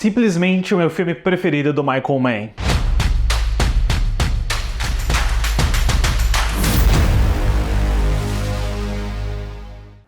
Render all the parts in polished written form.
Simplesmente o meu filme preferido do Michael Mann.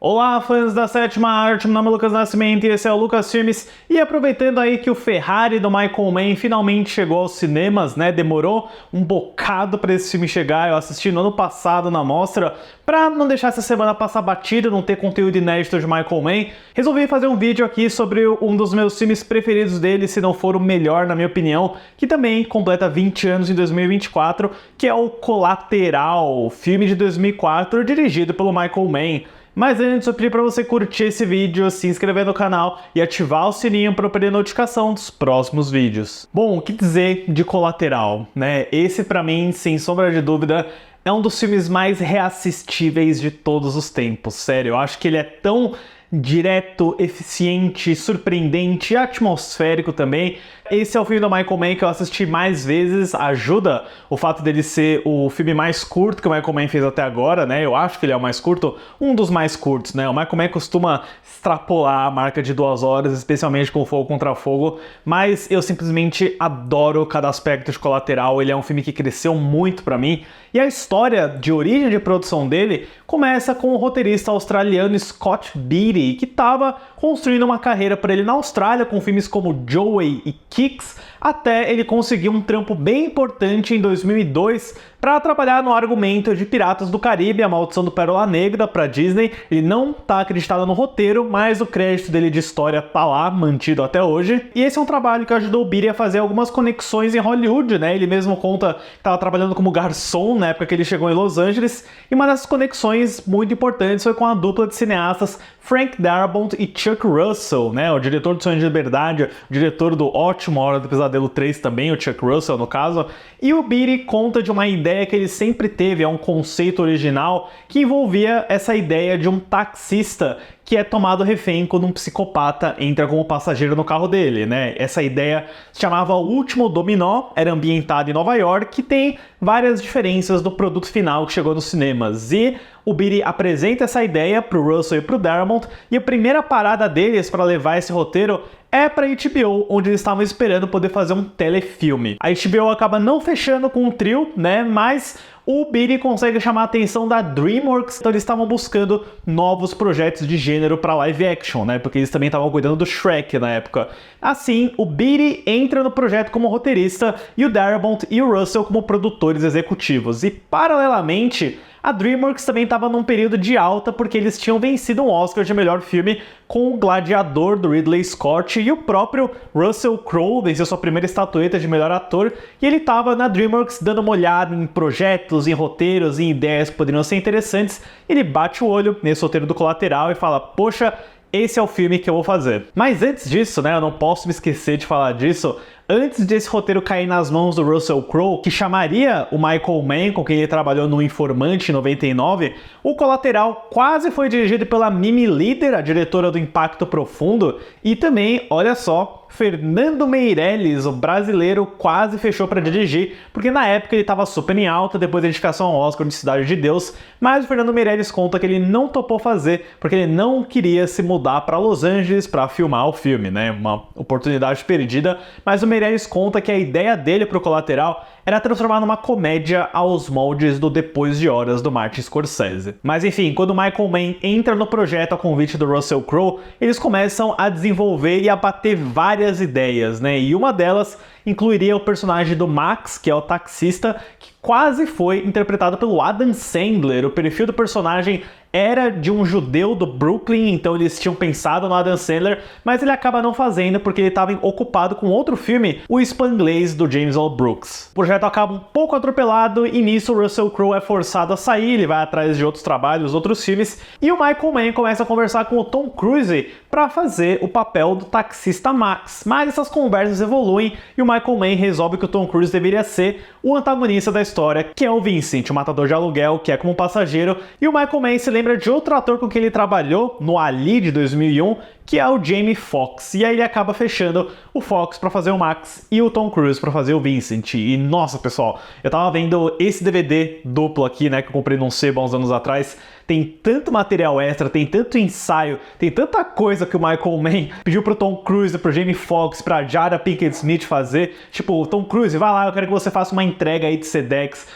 Olá, fãs da sétima arte, meu nome é Lucas Nascimento e esse é o Lucas Filmes. E aproveitando aí que o Ferrari do Michael Mann finalmente chegou aos cinemas, né? Demorou um bocado para esse filme chegar, eu assisti no ano passado na mostra. Pra não deixar essa semana passar batida, não ter conteúdo inédito de Michael Mann, resolvi fazer um vídeo aqui sobre um dos meus filmes preferidos dele, se não for o melhor na minha opinião, que também completa 20 anos em 2024, que é o Colateral, filme de 2004 dirigido pelo Michael Mann. Mas antes eu pedi para você curtir esse vídeo, se inscrever no canal e ativar o sininho para perder notificação dos próximos vídeos. Bom, o que dizer de Colateral, né? Esse para mim, sem sombra de dúvida, é um dos filmes mais reassistíveis de todos os tempos. Sério, eu acho que ele é tão direto, eficiente, surpreendente e atmosférico também. Esse é o filme do Michael Mann que eu assisti mais vezes, ajuda o fato dele ser o filme mais curto que o Michael Mann fez até agora, né? Eu acho que ele é o mais curto, um dos mais curtos, né? O Michael Mann costuma extrapolar a marca de 2 horas, especialmente com Fogo Contra Fogo, mas eu simplesmente adoro cada aspecto de Colateral. Ele é um filme que cresceu muito pra mim, e a história de origem de produção dele começa com o roteirista australiano Scott Beattie, que estava construindo uma carreira para ele na Austrália com filmes como Joey e Kicks, até ele conseguir um trampo bem importante em 2002 para trabalhar no argumento de Piratas do Caribe, A Maldição do Pérola Negra, para Disney. Ele não está acreditado no roteiro, mas o crédito dele de história tá lá, mantido até hoje. E esse é um trabalho que ajudou o Beattie a fazer algumas conexões em Hollywood, né? Ele mesmo conta que estava trabalhando como garçom na época que ele chegou em Los Angeles, e uma dessas conexões muito importantes foi com a dupla de cineastas Frank Darabont e Chuck Russell, né? O diretor do Sonho de Liberdade, o diretor do ótimo Hora do Pesadelo 3 também, o Chuck Russell no caso. E o Beattie conta de uma ideia que ele sempre teve, é um conceito original que envolvia essa ideia de um taxista que é tomado refém quando um psicopata entra como passageiro no carro dele, né? Essa ideia se chamava O Último Dominó, era ambientada em Nova York, e tem várias diferenças do produto final que chegou nos cinemas. E o Beattie apresenta essa ideia pro Russell e pro Darabont, e a primeira parada deles para levar esse roteiro é para a HBO, onde eles estavam esperando poder fazer um telefilme. A HBO acaba não fechando com o trio, né? Mas o Beattie consegue chamar a atenção da DreamWorks, então eles estavam buscando novos projetos de gênero para live action, né? Porque eles também estavam cuidando do Shrek na época. Assim, o Beattie entra no projeto como roteirista e o Darabont e o Russell como produtores executivos. E paralelamente, a DreamWorks também estava num período de alta porque eles tinham vencido um Oscar de melhor filme com o Gladiador do Ridley Scott, e o próprio Russell Crowe venceu sua primeira estatueta de melhor ator, e ele estava na DreamWorks dando uma olhada em projetos, em roteiros, em ideias que poderiam ser interessantes. Ele bate o olho nesse roteiro do Colateral e fala: poxa, esse é o filme que eu vou fazer. Mas antes disso, né, eu não posso me esquecer de falar disso. Antes desse roteiro cair nas mãos do Russell Crowe, que chamaria o Michael Mann, com quem ele trabalhou no Informante em 99, o Colateral quase foi dirigido pela Mimi Leder, a diretora do Impacto Profundo, e também, olha só, Fernando Meirelles, o brasileiro, quase fechou para dirigir, porque na época ele estava super em alta depois da indicação ao Oscar de Cidade de Deus, mas o Fernando Meirelles conta que ele não topou fazer porque ele não queria se mudar para Los Angeles para filmar o filme, né? Uma oportunidade perdida, mas o Meirelles conta que a ideia dele para o Colateral era transformar numa comédia aos moldes do Depois de Horas do Martin Scorsese. Mas enfim, quando Michael Mann entra no projeto a convite do Russell Crowe, eles começam a desenvolver e a bater várias ideias, né? E uma delas incluiria o personagem do Max, que é o taxista, que quase foi interpretado pelo Adam Sandler. O perfil do personagem era de um judeu do Brooklyn, então eles tinham pensado no Adam Sandler, mas ele acaba não fazendo porque ele estava ocupado com outro filme, o Spanglês, do James L. Brooks. O projeto acaba um pouco atropelado e nisso o Russell Crowe é forçado a sair, ele vai atrás de outros trabalhos, outros filmes, e o Michael Mann começa a conversar com o Tom Cruise para fazer o papel do taxista Max. Mas essas conversas evoluem e o Michael Mann resolve que o Tom Cruise deveria ser o antagonista da história, que é o Vincent, o matador de aluguel, que é como passageiro, e o Michael Mann se lembra de outro ator com quem ele trabalhou no Ali de 2001, que é o Jamie Foxx. E aí ele acaba fechando o Foxx para fazer o Max e o Tom Cruise para fazer o Vincent. E nossa, pessoal, eu tava vendo esse DVD duplo aqui, né, que eu comprei num sebo há uns anos atrás. Tem tanto material extra, tem tanto ensaio, tem tanta coisa que o Michael Mann pediu pro Tom Cruise, pro Jamie Foxx, pra Jada Pinkett Smith fazer. Tipo, Tom Cruise, vai lá, eu quero que você faça uma entrega aí de Sedex.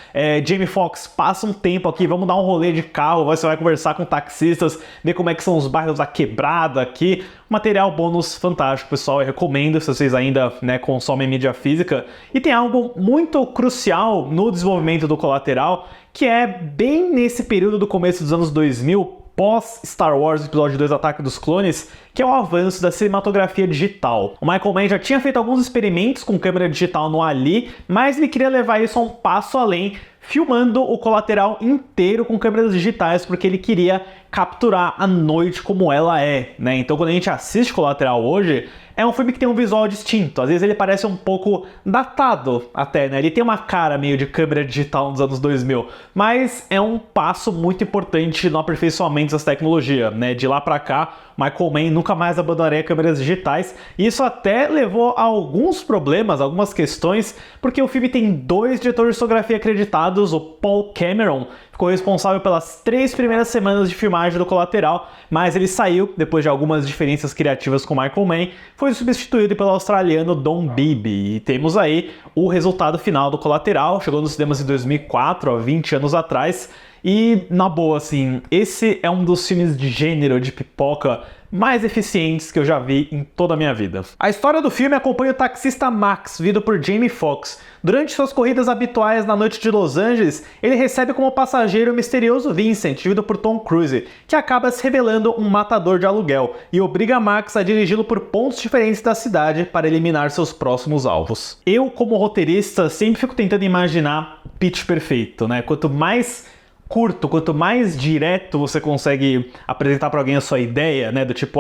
Jamie Foxx, passa um tempo aqui, vamos dar um rolê de carro, você vai conversar com taxistas, ver como é que são os bairros da quebrada aqui. Material bônus fantástico, pessoal, eu recomendo se vocês ainda, né, consomem mídia física. E tem algo muito crucial no desenvolvimento do Colateral, que é bem nesse período do começo dos anos 2000, pós Star Wars Episódio 2 Ataque dos Clones, que é o avanço da cinematografia digital. O Michael Mann já tinha feito alguns experimentos com câmera digital no Ali, mas ele queria levar isso a um passo além, filmando o Colateral inteiro com câmeras digitais, porque ele queria capturar a noite como ela é, né? Então quando a gente assiste Colateral hoje, é um filme que tem um visual distinto, às vezes ele parece um pouco datado até, né? Ele tem uma cara meio de câmera digital nos anos 2000, mas é um passo muito importante no aperfeiçoamento das tecnologias, né? De lá pra cá, Michael Mann nunca mais abandonaria câmeras digitais, e isso até levou a alguns problemas, algumas questões, porque o filme tem 2 diretores de fotografia acreditados, o Paul Cameron ficou responsável pelas 3 primeiras semanas de filmagem do Colateral, mas ele saiu depois de algumas diferenças criativas com Michael Mann, foi substituído pelo australiano Don Beebe, e temos aí o resultado final do Colateral, chegou nos cinemas em 2004, há 20 anos atrás, e na boa, assim, esse é um dos filmes de gênero de pipoca mais eficientes que eu já vi em toda a minha vida. A história do filme acompanha o taxista Max, vivido por Jamie Foxx. Durante suas corridas habituais na noite de Los Angeles, ele recebe como passageiro o misterioso Vincent, vivido por Tom Cruise, que acaba se revelando um matador de aluguel e obriga Max a dirigi-lo por pontos diferentes da cidade para eliminar seus próximos alvos. Eu, como roteirista, sempre fico tentando imaginar o pitch perfeito, né? Quanto mais curto, quanto mais direto você consegue apresentar para alguém a sua ideia, né, do tipo,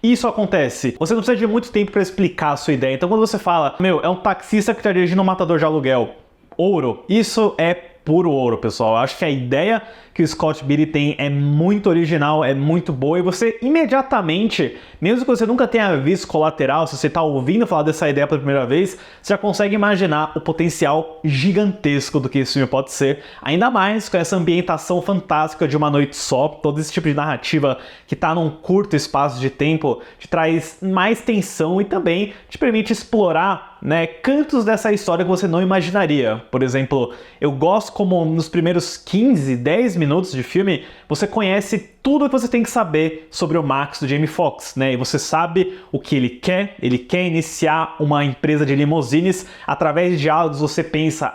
isso acontece. Você não precisa de muito tempo para explicar a sua ideia. Então quando você fala, é um taxista que está dirigindo um matador de aluguel, ouro, isso é puro ouro, pessoal. Eu acho que a ideia que o Scott Beatty tem é muito original, é muito boa, e você imediatamente, mesmo que você nunca tenha visto Colateral, se você está ouvindo falar dessa ideia pela primeira vez, você já consegue imaginar o potencial gigantesco do que esse filme pode ser, ainda mais com essa ambientação fantástica de uma noite só, todo esse tipo de narrativa que está num curto espaço de tempo, te traz mais tensão e também te permite explorar, né, cantos dessa história que você não imaginaria. Por exemplo, eu gosto como nos primeiros 15, 10 minutos de filme, você conhece tudo o que você tem que saber sobre o Max do Jamie Foxx, né? E você sabe o que ele quer iniciar uma empresa de limousines. Através de diálogos você pensa,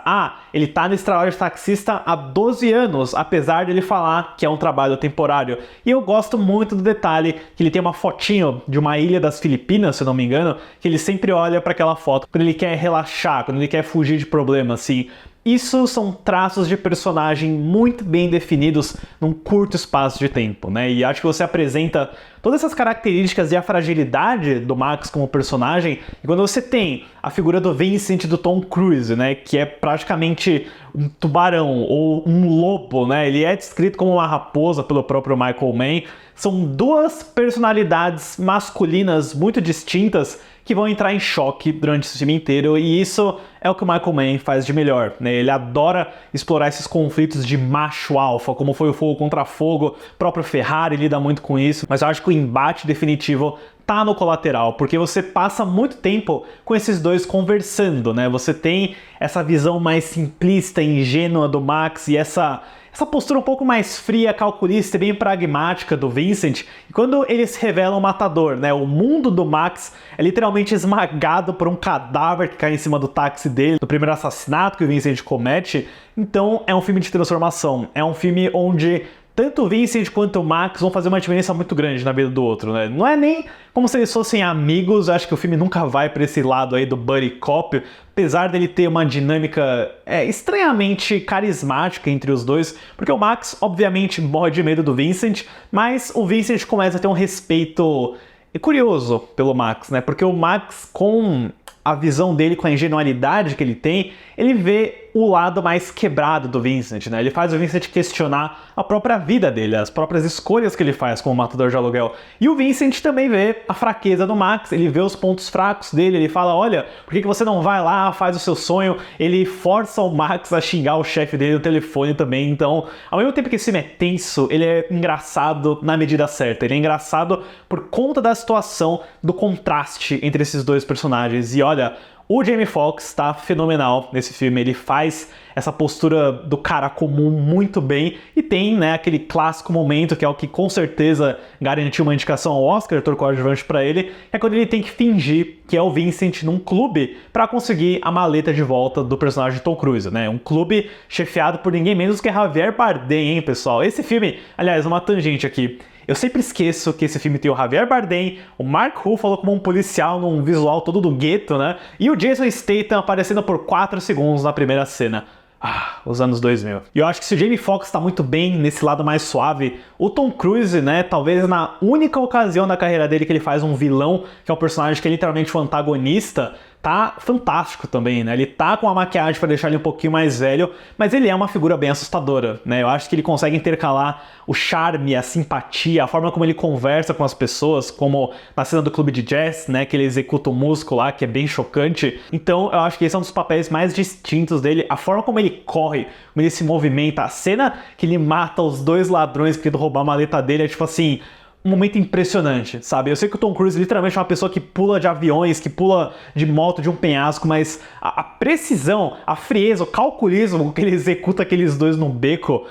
ele tá nesse trabalho de taxista há 12 anos, apesar de ele falar que é um trabalho temporário. E eu gosto muito do detalhe que ele tem uma fotinho de uma ilha das Filipinas, se eu não me engano, que ele sempre olha para aquela foto quando ele quer relaxar, quando ele quer fugir de problemas, assim. Isso são traços de personagem muito bem definidos num curto espaço de tempo, né? E acho que você apresenta todas essas características e a fragilidade do Max como personagem, e quando você tem a figura do Vincent do Tom Cruise, né, que é praticamente um tubarão ou um lobo, né? Ele é descrito como uma raposa pelo próprio Michael Mann. São 2 personalidades masculinas muito distintas que vão entrar em choque durante esse filme inteiro, e isso é o que o Michael Mann faz de melhor, né? Ele adora explorar esses conflitos de macho alfa, como foi o Fogo contra Fogo, o próprio Ferrari lida muito com isso, mas eu acho que o embate definitivo tá no Colateral, porque você passa muito tempo com esses dois conversando, né? Você tem essa visão mais simplista e ingênua do Max e essa postura um pouco mais fria, calculista e bem pragmática do Vincent. E quando ele se revela um matador, né? O mundo do Max é literalmente esmagado por um cadáver que cai em cima do táxi dele, do primeiro assassinato que o Vincent comete. Então é um filme de transformação, é um filme onde tanto o Vincent quanto o Max vão fazer uma diferença muito grande na vida do outro, né? Não é nem como se eles fossem amigos, acho que o filme nunca vai para esse lado aí do buddy cop, apesar dele ter uma dinâmica estranhamente carismática entre os dois, porque o Max obviamente morre de medo do Vincent, mas o Vincent começa a ter um respeito curioso pelo Max, né? Porque o Max, com a visão dele, com a ingenuidade que ele tem, ele vê o lado mais quebrado do Vincent, né? Ele faz o Vincent questionar a própria vida dele, as próprias escolhas que ele faz como matador de aluguel. E o Vincent também vê a fraqueza do Max, ele vê os pontos fracos dele, ele fala, olha, por que você não vai lá, faz o seu sonho? Ele força o Max a xingar o chefe dele no telefone também. Então, ao mesmo tempo que esse filme é tenso, ele é engraçado na medida certa. Ele é engraçado por conta da situação, do contraste entre esses dois personagens. E olha, o Jamie Foxx está fenomenal nesse filme, ele faz essa postura do cara comum muito bem e tem, né, aquele clássico momento que é o que com certeza garantiu uma indicação ao Oscar, ator coadjuvante para ele, é quando ele tem que fingir que é o Vincent num clube para conseguir a maleta de volta do personagem de Tom Cruise, né? Um clube chefiado por ninguém menos que Javier Bardem, hein, pessoal? Esse filme, aliás, uma tangente aqui. Eu sempre esqueço que esse filme tem o Javier Bardem, o Mark Ruffalo como um policial num visual todo do gueto, né? E o Jason Statham aparecendo por 4 segundos na primeira cena. Os anos 2000. E eu acho que se o Jamie Foxx tá muito bem nesse lado mais suave, o Tom Cruise, né, talvez na única ocasião da carreira dele que ele faz um vilão, que é o personagem que é literalmente o antagonista, tá fantástico também, né? Ele tá com a maquiagem pra deixar ele um pouquinho mais velho, mas ele é uma figura bem assustadora, né? Eu acho que ele consegue intercalar o charme, a simpatia, a forma como ele conversa com as pessoas, como na cena do clube de jazz, né? Que ele executa o músico lá, que é bem chocante. Então eu acho que esse é um dos papéis mais distintos dele, a forma como ele corre, como ele se movimenta, a cena que ele mata os 2 ladrões que tentam roubar a maleta dele é tipo assim, um momento impressionante, sabe? Eu sei que o Tom Cruise literalmente é uma pessoa que pula de aviões, que pula de moto, de um penhasco, mas a precisão, a frieza, o calculismo com que ele executa aqueles 2 no beco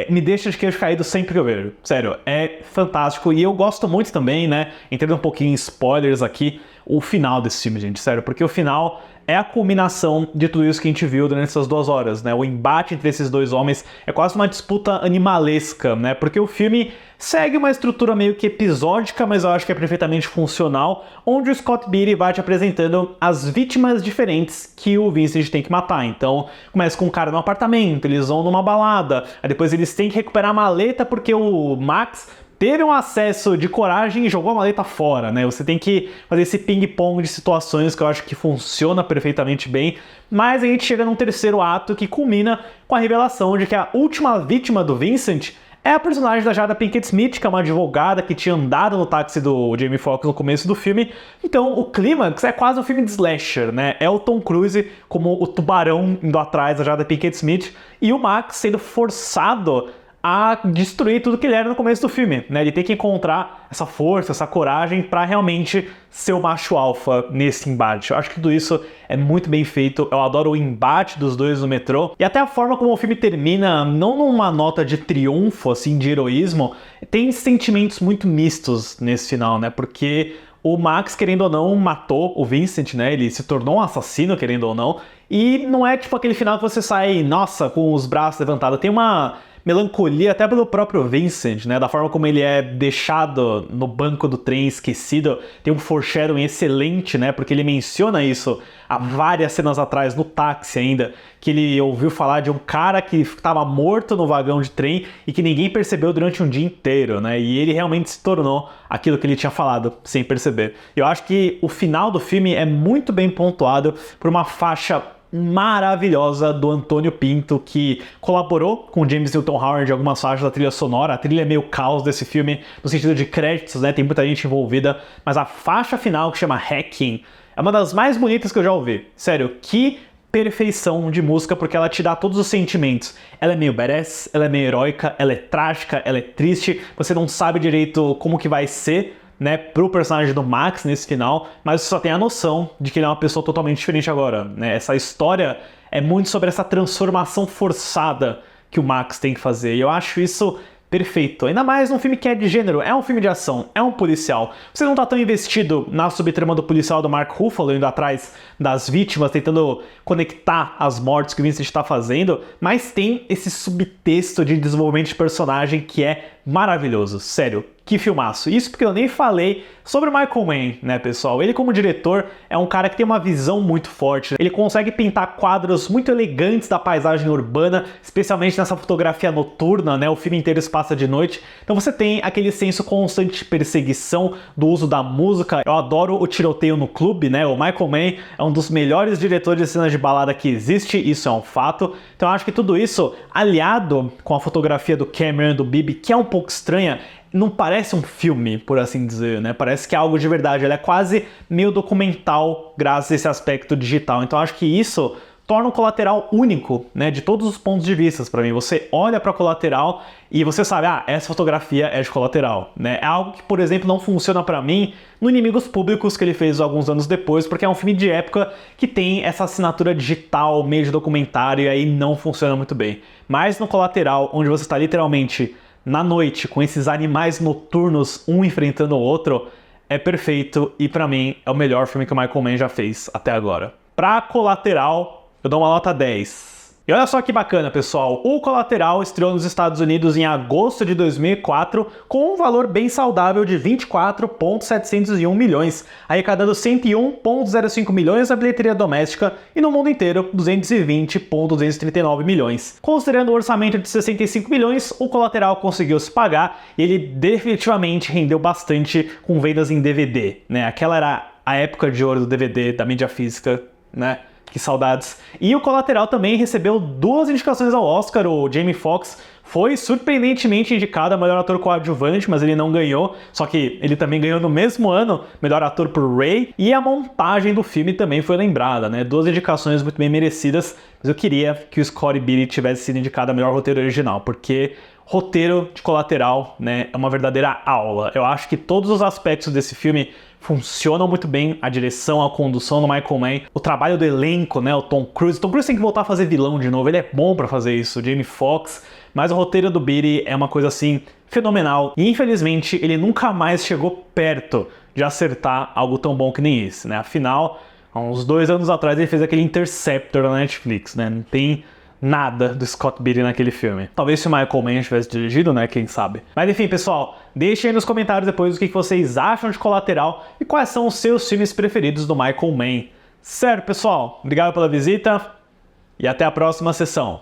me deixa de queixo caído sempre que eu vejo. Sério, é fantástico. E eu gosto muito também, né, entrando um pouquinho em spoilers aqui, o final desse filme, gente, sério, porque o final é a culminação de tudo isso que a gente viu durante essas 2 horas, né? O embate entre esses 2 homens é quase uma disputa animalesca, né? Porque o filme segue uma estrutura meio que episódica, mas eu acho que é perfeitamente funcional, onde o Scott Beatty vai te apresentando as vítimas diferentes que o Vincent tem que matar. Então, começa com um cara no apartamento, eles vão numa balada, aí depois eles têm que recuperar a maleta porque o Max teve um acesso de coragem e jogou a maleta fora, né? Você tem que fazer esse ping-pong de situações que eu acho que funciona perfeitamente bem, mas a gente chega num terceiro ato que culmina com a revelação de que a última vítima do Vincent é a personagem da Jada Pinkett Smith, que é uma advogada que tinha andado no táxi do Jamie Foxx no começo do filme. Então o clímax é quase um filme de slasher, né? É o Tom Cruise como o tubarão indo atrás da Jada Pinkett Smith e o Max sendo forçado a destruir tudo que ele era no começo do filme, né? Ele tem que encontrar essa força, essa coragem para realmente ser o macho alfa nesse embate. Eu acho que tudo isso é muito bem feito, eu adoro o embate dos 2 no metrô, e até a forma como o filme termina, não numa nota de triunfo, assim, de heroísmo, tem sentimentos muito mistos nesse final, né? Porque o Max, querendo ou não, matou o Vincent, né? Ele se tornou um assassino, querendo ou não, e não é tipo aquele final que você sai, nossa, com os braços levantados, tem uma melancolia até pelo próprio Vincent, né? Da forma como ele é deixado no banco do trem esquecido. Tem um foreshadowing excelente, né? Porque ele menciona isso há várias cenas atrás, no táxi ainda, que ele ouviu falar de um cara que estava morto no vagão de trem e que ninguém percebeu durante um dia inteiro, né? E ele realmente se tornou aquilo que ele tinha falado, sem perceber. Eu acho que o final do filme é muito bem pontuado por uma faixa maravilhosa do Antônio Pinto, que colaborou com o James Newton Howard em algumas faixas da trilha sonora. A trilha é meio caos desse filme, no sentido de créditos, né? Tem muita gente envolvida, mas a faixa final, que chama Hacking, é uma das mais bonitas que eu já ouvi. Sério, que perfeição de música, porque ela te dá todos os sentimentos. Ela é meio badass, ela é meio heróica, ela é trágica, ela é triste, você não sabe direito como que vai ser, né, pro personagem do Max nesse final, mas você só tem a noção de que ele é uma pessoa totalmente diferente agora, né? Essa história é muito sobre essa transformação forçada que o Max tem que fazer, e eu acho isso perfeito. Ainda mais num filme que é de gênero, é um filme de ação, é um policial. Você não tá tão investido na subtrama do policial do Mark Ruffalo indo atrás das vítimas, tentando conectar as mortes que o Vincent está fazendo, mas tem esse subtexto de desenvolvimento de personagem que é maravilhoso, sério. Que filmaço. Isso porque eu nem falei sobre o Michael Mann, né, pessoal? Ele, como diretor, é um cara que tem uma visão muito forte. Ele consegue pintar quadros muito elegantes da paisagem urbana, especialmente nessa fotografia noturna, né? O filme inteiro se passa de noite. Então você tem aquele senso constante de perseguição, do uso da música. Eu adoro o tiroteio no clube, né? O Michael Mann é um dos melhores diretores de cenas de balada que existe, isso é um fato. Então eu acho que tudo isso, aliado com a fotografia do Cameron, do Bibi, que é um pouco estranha, não parece um filme, por assim dizer, né? Parece que é algo de verdade. Ele é quase meio documental graças a esse aspecto digital. Então acho que isso torna o Colateral único, né? De todos os pontos de vista para mim. Você olha para Colateral e você sabe, essa fotografia é de Colateral, né? É algo que, por exemplo, não funciona para mim no Inimigos Públicos, que ele fez alguns anos depois, porque é um filme de época que tem essa assinatura digital, meio de documentário, e aí não funciona muito bem. Mas no Colateral, onde você está literalmente na noite, com esses animais noturnos, um enfrentando o outro, é perfeito e pra mim é o melhor filme que o Michael Mann já fez até agora. Pra Colateral, eu dou uma nota 10. E olha só que bacana, pessoal, o Colateral estreou nos Estados Unidos em agosto de 2004 com um valor bem saudável de 24,701 milhões, arrecadando 101,05 milhões na bilheteria doméstica e no mundo inteiro 220,239 milhões. Considerando o orçamento de 65 milhões, o Colateral conseguiu se pagar e ele definitivamente rendeu bastante com vendas em DVD, né? Aquela era a época de ouro do DVD, da mídia física, né? Que saudades. E o Colateral também recebeu 2 indicações ao Oscar. O Jamie Foxx foi surpreendentemente indicado a melhor ator coadjuvante, mas ele não ganhou. Só que ele também ganhou no mesmo ano melhor ator por Ray. E a montagem do filme também foi lembrada, né? 2 indicações muito bem merecidas. Mas eu queria que o Scott Beatty tivesse sido indicado a melhor roteiro original, porque roteiro de Colateral, né, é uma verdadeira aula. Eu acho que todos os aspectos desse filme funcionam muito bem, a direção, a condução do Michael Mann, o trabalho do elenco, né, o Tom Cruise. Tom Cruise tem que voltar a fazer vilão de novo, ele é bom pra fazer isso, o Jamie Foxx, mas o roteiro do Beatty é uma coisa assim fenomenal e infelizmente ele nunca mais chegou perto de acertar algo tão bom que nem esse, né? Afinal, há uns 2 anos atrás ele fez aquele Interceptor na Netflix, né? Não tem nada do Scott Beatty naquele filme. Talvez se o Michael Mann tivesse dirigido, né? Quem sabe. Mas enfim, pessoal, deixem aí nos comentários depois o que vocês acham de Colateral e quais são os seus filmes preferidos do Michael Mann. Certo, pessoal? Obrigado pela visita e até a próxima sessão.